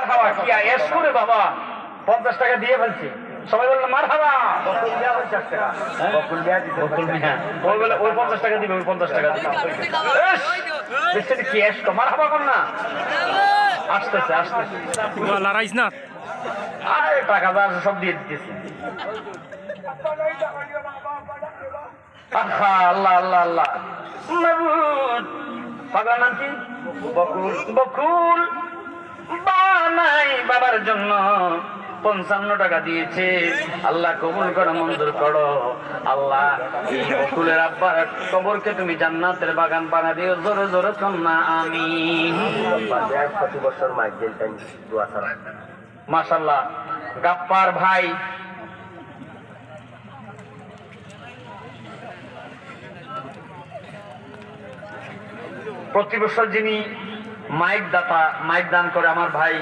হাওয়া কি এস করে বাবা 50 টাকা দিয়ে ফেলছি সবাই বললো মার হাওয়া বকুল মিয়া ওই 50 টাকা দিবে ওই 50 টাকা দিবে কি এস মার হাওয়া কর না আসতেছে লড়াইস না আরে টাকা দাম সব দিয়ে দিতেছি আহা আল্লাহ আল্লাহ আল্লাহ পাগলার নাম কি বকুল বানাই বাবার জন্য 55 টাকা দিয়েছে আল্লাহ কবুল করো মঞ্জুর করো আল্লাহ এই বকুলের আব্বার কবরকে তুমি জান্নাতের বাগান বানা দিও জোরে জোরে কন্যা আমিন প্রতি বছর মাশাআল্লাহ গাপ্পার ভাই প্রতি বছর যিনি মাইক দান করে আমার ভাই